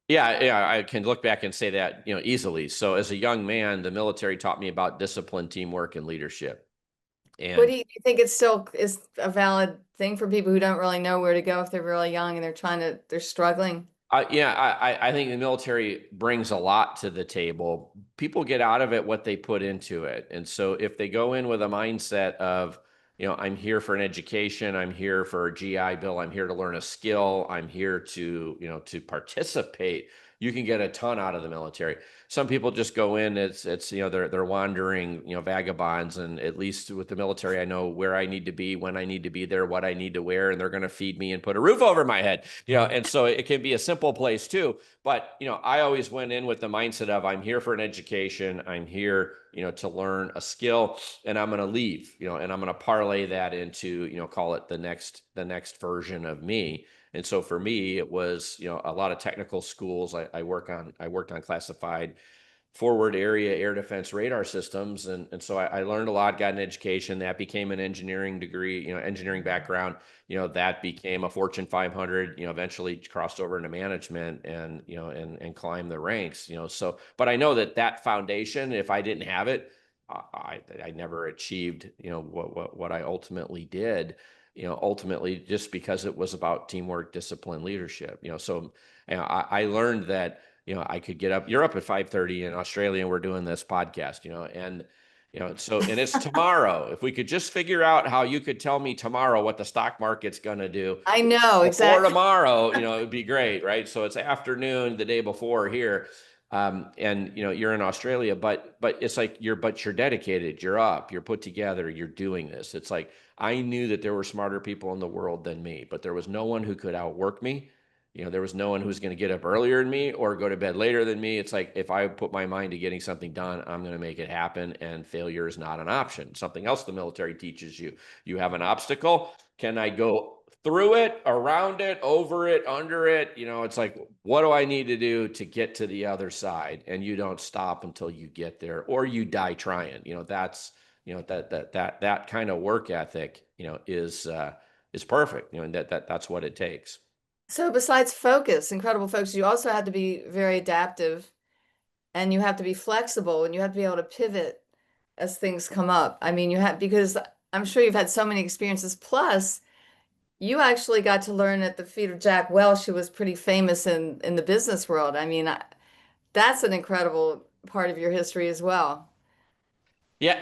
[SPEAKER 2] Yeah, yeah, I can look back and say that, easily. So as a young man, the military taught me about discipline, teamwork, and leadership.
[SPEAKER 1] What
[SPEAKER 2] And
[SPEAKER 1] do you think it still is a valid thing for people who don't really know where to go if they're really young and they're struggling?
[SPEAKER 2] yeah, I think the military brings a lot to the table. People get out of it what they put into it. And so if they go in with a mindset of, I'm here for an education, I'm here for a GI Bill, I'm here to learn a skill, I'm here to, to participate, you can get a ton out of the military. Some people just go in, it's they're wandering, vagabonds. And at least with the military, I know where I need to be, when I need to be there, what I need to wear, and they're going to feed me and put a roof over my head. And so it can be a simple place too. But, I always went in with the mindset of, I'm here for an education, I'm here, to learn a skill, and I'm going to leave, and I'm going to parlay that into, call it the next version of me. And so for me, it was, a lot of technical schools. I worked on classified forward area air defense radar systems. And so I learned a lot, got an education. That became an engineering degree, engineering background. That became a Fortune 500, eventually crossed over into management and, and climbed the ranks, so, but I know that foundation, if I didn't have it, I never achieved, what I ultimately did, ultimately just because it was about teamwork, discipline, leadership, so, I learned that, I could get up. You're up at 5:30 in Australia, and we're doing this podcast, and so and it's tomorrow. If we could just figure out how you could tell me tomorrow what the stock market's going to do
[SPEAKER 1] I know
[SPEAKER 2] before
[SPEAKER 1] exactly.
[SPEAKER 2] tomorrow, it would be great, right? So it's afternoon the day before here, and you're in Australia, but it's like you're dedicated, you're up, you're put together, you're doing this. It's like I knew that there were smarter people in the world than me, but there was no one who could outwork me. There was no one who's going to get up earlier than me or go to bed later than me. It's like if I put my mind to getting something done, I'm going to make it happen, and failure is not an option. Something else the military teaches you: you have an obstacle. Can I go through it, around it, over it, under it? It's like, what do I need to do to get to the other side? And you don't stop until you get there, or you die trying. That's that kind of work ethic, is perfect. And that's what it takes.
[SPEAKER 1] So besides focus, incredible focus, you also have to be very adaptive and you have to be flexible and you have to be able to pivot as things come up. I mean, you have, because I'm sure you've had so many experiences. Plus, you actually got to learn at the feet of Jack Welch, who was pretty famous in the business world. I mean, that's an incredible part of your history as well.
[SPEAKER 2] Yeah,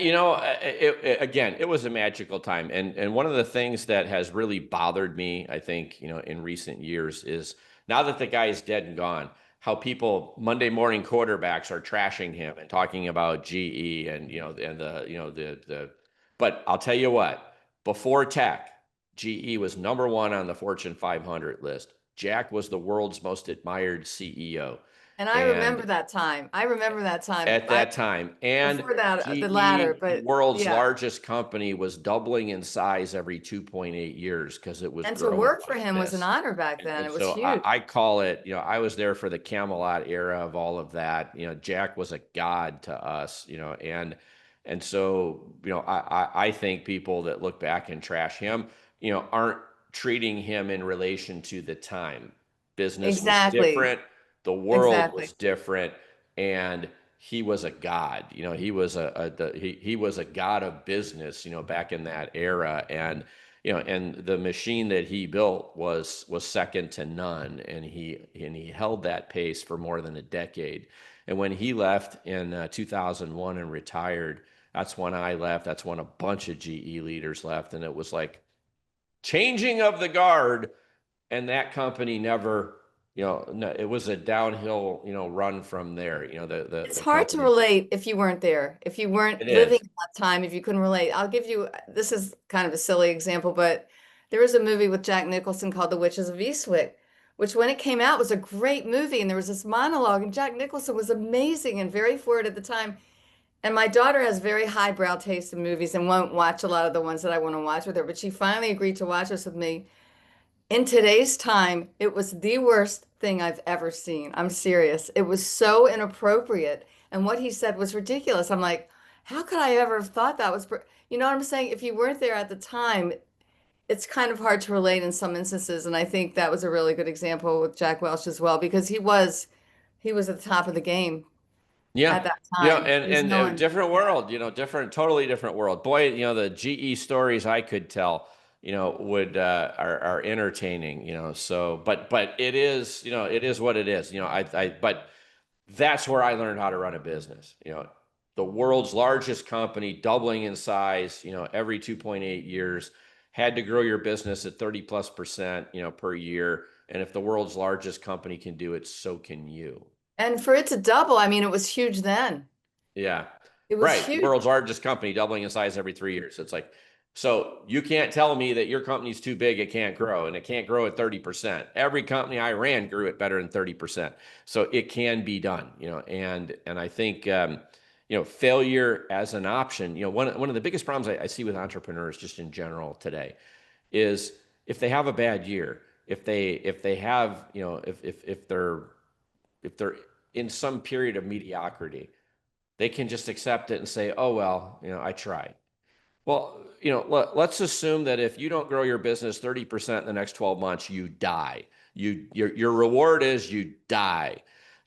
[SPEAKER 2] again, it was a magical time, and one of the things that has really bothered me, I think, in recent years is now that the guy is dead and gone, how people Monday morning quarterbacks are trashing him and talking about GE and and the. But I'll tell you what, before tech, GE was number one on the Fortune 500 list. Jack was the world's most admired CEO,
[SPEAKER 1] And I remember
[SPEAKER 2] and
[SPEAKER 1] that time. I remember that time.
[SPEAKER 2] at that time. And
[SPEAKER 1] Before that, the latter,
[SPEAKER 2] GE, the
[SPEAKER 1] but
[SPEAKER 2] world's
[SPEAKER 1] yeah.
[SPEAKER 2] largest company, was doubling in size every 2.8 years because it was
[SPEAKER 1] And to
[SPEAKER 2] growing
[SPEAKER 1] work for
[SPEAKER 2] like
[SPEAKER 1] him was an
[SPEAKER 2] this.
[SPEAKER 1] honor back
[SPEAKER 2] And,
[SPEAKER 1] then.
[SPEAKER 2] and
[SPEAKER 1] It was
[SPEAKER 2] so
[SPEAKER 1] huge.
[SPEAKER 2] I call it, I was there for the Camelot era of all of that. Jack was a god to us, and so, I think people that look back and trash him, aren't treating him in relation to the time. Business was
[SPEAKER 1] Exactly.
[SPEAKER 2] different, the world
[SPEAKER 1] Exactly.
[SPEAKER 2] was different, and he was a god. He was he was a god of business. Back in that era, and the machine that he built was second to none, and he held that pace for more than a decade. And when he left in 2001 and retired, that's when I left. That's when a bunch of GE leaders left, and it was like changing of the guard, and that company never, no, it was a downhill, run from there.
[SPEAKER 1] It's
[SPEAKER 2] The
[SPEAKER 1] hard to
[SPEAKER 2] company.
[SPEAKER 1] relate if you weren't there, if you weren't
[SPEAKER 2] It
[SPEAKER 1] living
[SPEAKER 2] is.
[SPEAKER 1] at that time, if you couldn't relate. I'll give you, this is kind of a silly example, but there was a movie with Jack Nicholson called The Witches of Eastwick, which when it came out was a great movie. And there was this monologue, and Jack Nicholson was amazing and very forward at the time. And my daughter has very highbrow taste in movies and won't watch a lot of the ones that I want to watch with her, but she finally agreed to watch this with me. In today's time, it was the worst thing I've ever seen. I'm serious. It was so inappropriate. And what he said was ridiculous. I'm like, how could I ever have thought that was, you know what I'm saying? If you weren't there at the time, it's kind of hard to relate in some instances. And I think that was a really good example with Jack Welch as well, because he was at the top of the game
[SPEAKER 2] Yeah.
[SPEAKER 1] at that time.
[SPEAKER 2] And
[SPEAKER 1] There's
[SPEAKER 2] and
[SPEAKER 1] no
[SPEAKER 2] a
[SPEAKER 1] one.
[SPEAKER 2] different world, different, totally different world. Boy, the GE stories I could tell, would are entertaining, so but it is, it is what it is. But that's where I learned how to run a business. The world's largest company doubling in size, every 2.8 years, had to grow your business at 30+%, per year. And if the world's largest company can do it, so can you.
[SPEAKER 1] And for it to double, I mean, it was huge then.
[SPEAKER 2] Yeah.
[SPEAKER 1] It was
[SPEAKER 2] Right.
[SPEAKER 1] huge.
[SPEAKER 2] World's largest company doubling in size every 3 years. It's like, so you can't tell me that your company's too big, it can't grow, and it can't grow at 30%. Every company I ran grew at better than 30%. So it can be done, and I think failure as an option, one of the biggest problems I see with entrepreneurs just in general today is if they have a bad year, if they have, if they're in some period of mediocrity, they can just accept it and say, oh, well, I tried. Well, let's assume that if you don't grow your business 30% in the next 12 months, you die. Your reward is you die.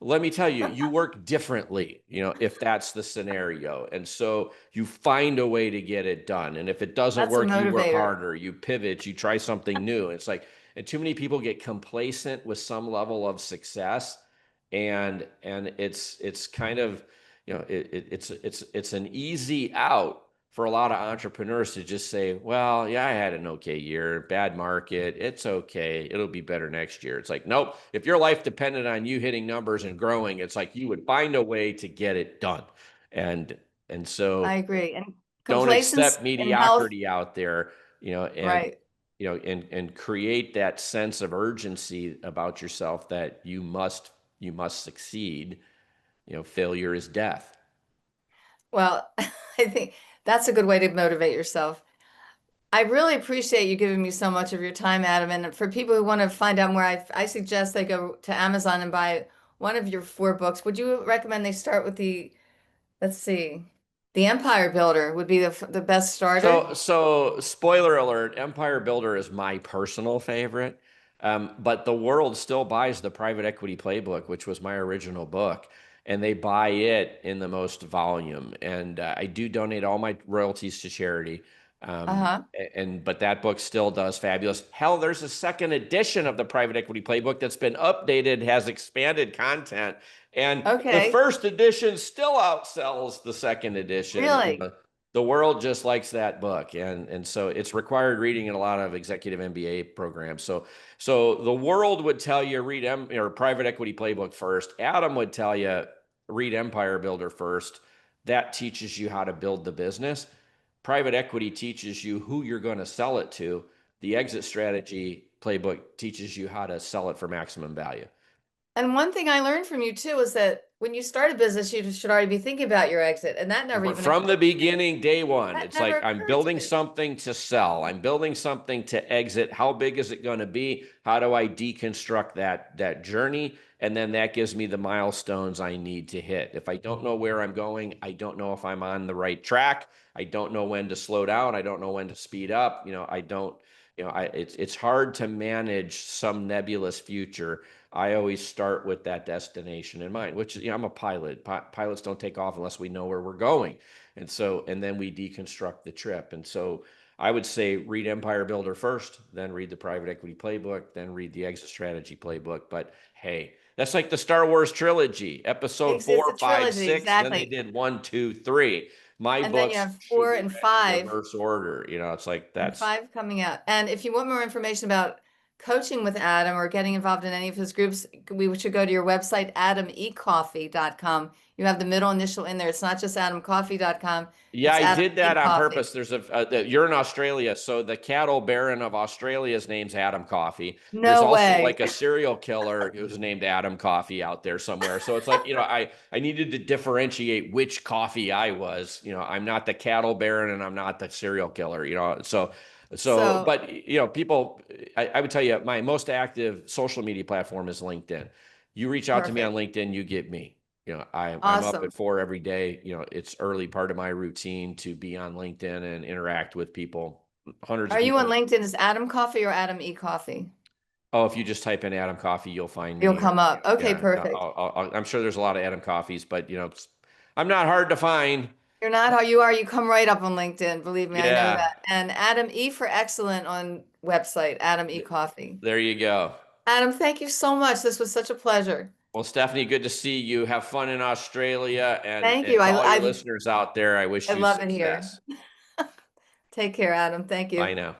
[SPEAKER 2] Let me tell you, you work differently, if that's the scenario. And so you find a way to get it done. And if it doesn't
[SPEAKER 1] That's a
[SPEAKER 2] work, you work
[SPEAKER 1] motivator.
[SPEAKER 2] harder, you pivot, you try something new. It's like, and too many people get complacent with some level of success. And it's kind of, it's an easy out for a lot of entrepreneurs to just say, well, yeah, I had an okay year, bad market. It's okay. It'll be better next year. It's like, nope. If your life depended on you hitting numbers and growing, it's like you would find a way to get it done. And and
[SPEAKER 1] I
[SPEAKER 2] so
[SPEAKER 1] agree. And
[SPEAKER 2] don't
[SPEAKER 1] complacence
[SPEAKER 2] accept
[SPEAKER 1] in health,
[SPEAKER 2] mediocrity out there, and
[SPEAKER 1] right.
[SPEAKER 2] and create that sense of urgency about yourself that you must succeed. Failure is death.
[SPEAKER 1] Well, I think that's a good way to motivate yourself. I really appreciate you giving me so much of your time, Adam. And for people who want to find out more, I suggest they go to Amazon and buy one of your four books. Would you recommend they start with let's see, The Empire Builder would be the best starter?
[SPEAKER 2] So spoiler alert, Empire Builder is my personal favorite. But the world still buys the private equity playbook, which was my original book, and they buy it in the most volume. And I do donate all my royalties to charity.
[SPEAKER 1] Uh-huh.
[SPEAKER 2] But that book still does fabulous. Hell, there's a second edition of the private equity playbook that's been updated, has expanded content, and the
[SPEAKER 1] Okay.
[SPEAKER 2] first edition still outsells the second edition.
[SPEAKER 1] Really?
[SPEAKER 2] The world just likes that book, and so it's required reading in a lot of executive MBA programs. So the world would tell you read or private equity playbook first. Adam would tell you read Empire Builder first. That teaches you how to build the business. Private equity teaches you who you're going to sell it to. The exit strategy playbook teaches you how to sell it for maximum value.
[SPEAKER 1] And one thing I learned from you too is that when you start a business, you should already be thinking about your exit. And that never even
[SPEAKER 2] From
[SPEAKER 1] occurred
[SPEAKER 2] the
[SPEAKER 1] to me.
[SPEAKER 2] beginning, day one,
[SPEAKER 1] That
[SPEAKER 2] it's
[SPEAKER 1] never
[SPEAKER 2] like I'm
[SPEAKER 1] occurred to
[SPEAKER 2] building
[SPEAKER 1] me.
[SPEAKER 2] something to sell. I'm building something to exit. How big is it going to be? How do I deconstruct that journey? And then that gives me the milestones I need to hit. If I don't know where I'm going, I don't know if I'm on the right track. I don't know when to slow down. I don't know when to speed up. I don't. It's hard to manage some nebulous future. I always start with that destination in mind, which I'm a pilot. Pilots don't take off unless we know where we're going. And then we deconstruct the trip. And so I would say read Empire Builder first, then read the private equity playbook, then read the exit strategy playbook. But hey, that's like the Star Wars trilogy, episode
[SPEAKER 1] It's a
[SPEAKER 2] four, five,
[SPEAKER 1] trilogy,
[SPEAKER 2] six. Then they
[SPEAKER 1] exactly.
[SPEAKER 2] did one, two, three. My
[SPEAKER 1] And then you
[SPEAKER 2] books
[SPEAKER 1] have
[SPEAKER 2] should
[SPEAKER 1] four
[SPEAKER 2] be
[SPEAKER 1] and
[SPEAKER 2] read in
[SPEAKER 1] five.
[SPEAKER 2] reverse order. It's like
[SPEAKER 1] And
[SPEAKER 2] that's
[SPEAKER 1] five coming out. And if you want more information about coaching with Adam or getting involved in any of his groups, we should go to your website, adamecoffee.com. You have the middle initial in there. It's not just adamcoffee.com,
[SPEAKER 2] Yeah,
[SPEAKER 1] it's
[SPEAKER 2] I
[SPEAKER 1] Adam
[SPEAKER 2] did
[SPEAKER 1] E.
[SPEAKER 2] that on
[SPEAKER 1] Coffee.
[SPEAKER 2] purpose. You're in Australia, so the cattle baron of Australia's name's Adam Coffey. There's
[SPEAKER 1] No
[SPEAKER 2] also
[SPEAKER 1] way.
[SPEAKER 2] like a serial killer who's named Adam Coffey out there somewhere. So it's like, I needed to differentiate which coffee I was. I'm not the cattle baron and I'm not the serial killer,
[SPEAKER 1] So
[SPEAKER 2] but people, I would tell you my most active social media platform is LinkedIn. You reach out to me on
[SPEAKER 1] perfect.
[SPEAKER 2] LinkedIn, you get me. I'm up at
[SPEAKER 1] Awesome.
[SPEAKER 2] 4 every day. It's early part of my routine to be on LinkedIn and interact with people, hundreds of
[SPEAKER 1] Are you on
[SPEAKER 2] people.
[SPEAKER 1] LinkedIn as Adam Coffee or Adam E. Coffee?
[SPEAKER 2] Oh, if you just type in Adam Coffey, you'll find
[SPEAKER 1] You'll
[SPEAKER 2] me.
[SPEAKER 1] come up. Okay,
[SPEAKER 2] Yeah,
[SPEAKER 1] perfect.
[SPEAKER 2] I'm sure there's a lot of Adam Coffeys, but I'm not hard to find.
[SPEAKER 1] You're not how you are. You come right up on LinkedIn. Believe me, I know
[SPEAKER 2] Yeah,
[SPEAKER 1] that. And Adam E for excellent on website, Adam E Coffee.
[SPEAKER 2] there you go.
[SPEAKER 1] Adam, thank you so much. This was such a pleasure.
[SPEAKER 2] Well, Stephanie, good to see you. Have fun in Australia, and
[SPEAKER 1] Thank you.
[SPEAKER 2] to all your listeners out there, I wish
[SPEAKER 1] I
[SPEAKER 2] you
[SPEAKER 1] love it here.
[SPEAKER 2] success.
[SPEAKER 1] Take care, Adam. Thank
[SPEAKER 2] Bye
[SPEAKER 1] you.
[SPEAKER 2] now.